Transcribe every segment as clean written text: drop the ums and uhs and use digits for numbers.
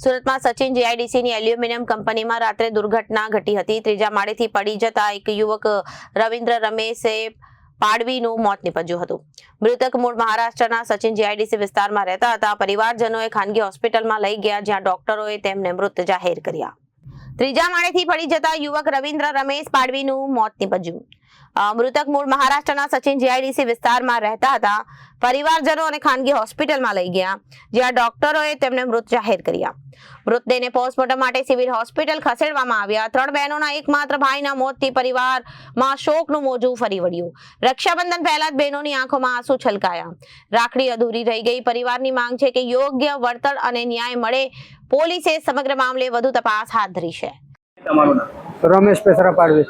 સુરતમાં સચિન જીઆઈડીસીની એલ્યુમિનિયમ કંપનીમાં રાત્રે દુર્ઘટના ઘટી હતી। ત્રીજા માળેથી પડી જતા એક યુવક રવિન્દ્ર રમેશે પાડવીનું મોત નીપજ્યું હતું। મૃતક મૂળ મહારાષ્ટ્રના સચિન જીઆઈડીસી વિસ્તારમાં રહેતા હતા। પરિવારજનોએ ખાનગી હોસ્પિટલમાં લઈ ગયા, જ્યાં ડોક્ટરોએ તેમને મૃત જાહેર કર્યા। ત્રીજા માળેથી પડી જતા યુવક રવિન્દ્ર રમેશ પાડવીનું મોત નીપજ્યું। મૃતક મૂળ મહારાષ્ટ્રના સચિન જીઆઈડીસી વિસ્તારમાં રહેતા હતા। પરિવારજનો અને ખાનગી હોસ્પિટલમાં લઈ ગયા, જ્યાં ડોક્ટરોએ તેમને મૃત જાહેર કર્યા। મૃતદેહને પોસ્ટમોર્ટમ માટે સિવિલ હોસ્પિટલ ખસેડવામાં આવ્યા। 3 બહેનોના એકમાત્ર ભાઈના મોતથી પરિવારમાં શોકનું મોજું ફરી વળ્યું। રક્ષાબંધન પહેલા જ બહેનોની આંખોમાં આંસુ છલકાયા। રાખડી અધૂરી રહી ગઈ। પરિવારની માંગ છે કે યોગ્ય વળતર અને ન્યાય મળે। પોલીસે સમગ્ર મામલે વધુ તપાસ હાથ ધરી છે। રમેશ પેસરા પાડવી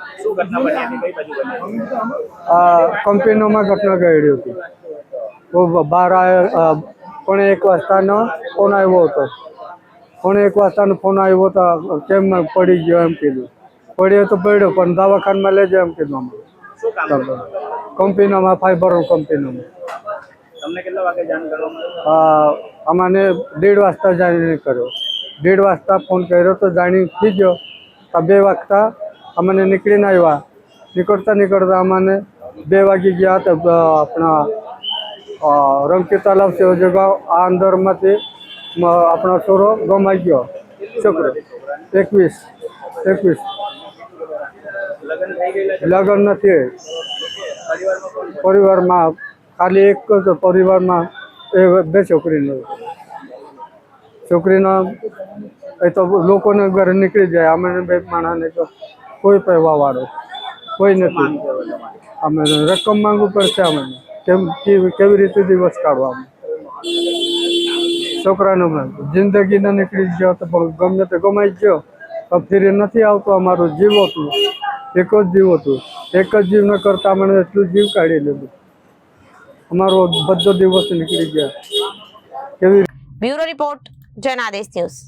કંપનીમાં ઘટના ઘડી હતી। તો બહાર પણ 1 વાગ્યાનો ફોન આવ્યો હતો। પણ 1 વાગ્યાનો ફોન આવ્યો તો કેમ પડી ગયો એમ કીધું। પડ્યો તો પડ્યો, પણ દવાખાનામાં લઈ જાવ એમ કીધું। કંપનીમાં ફાઈબર કંપનીમાં તમને કેટલા વાગે જાણ કરવામાં અમને 1:30 વાગ્યા જાણી કર્યો। 1:30 વાગ્યા ફોન કર્યો તો જાણી થઈ ગયો। 2 વાગ્યા અમને નીકળીને આવ્યા। નીકળતા અમને 2 વાગી ગયા। તો આપણા રંગકી તલાવ છે જગાવ આ અંદરમાંથી આપણો છોરો ગમાઈ ગયો। છોકરો 21 લગ્ન નથી। પરિવારમાં ખાલી એક જ પરિવારમાં 2 છોકરીનો એ તો લોકોને ઘરે નીકળી જાય। અમે 2 માણસને તો કોઈ પૈવા વાળો કોઈ નથી। અમે રકમ માંગવું પડશે। અમે કેવી રીતે દિવસ કાઢવા? છોકરાનો જિંદગીને નીકળી ગયો તો ગમે તે ગમાઈ ગયો તો ફરી નથી આવતો। અમારું જીવ હતું, એક જ જીવ હતું। એક જ જીવને કરતા મને એટલું જીવ કાઢી લીધું। અમારો બધો દિવસ નીકળી ગયા। કેવી બ્યુરો રિપોર્ટ, જનાદેશ ન્યૂઝ।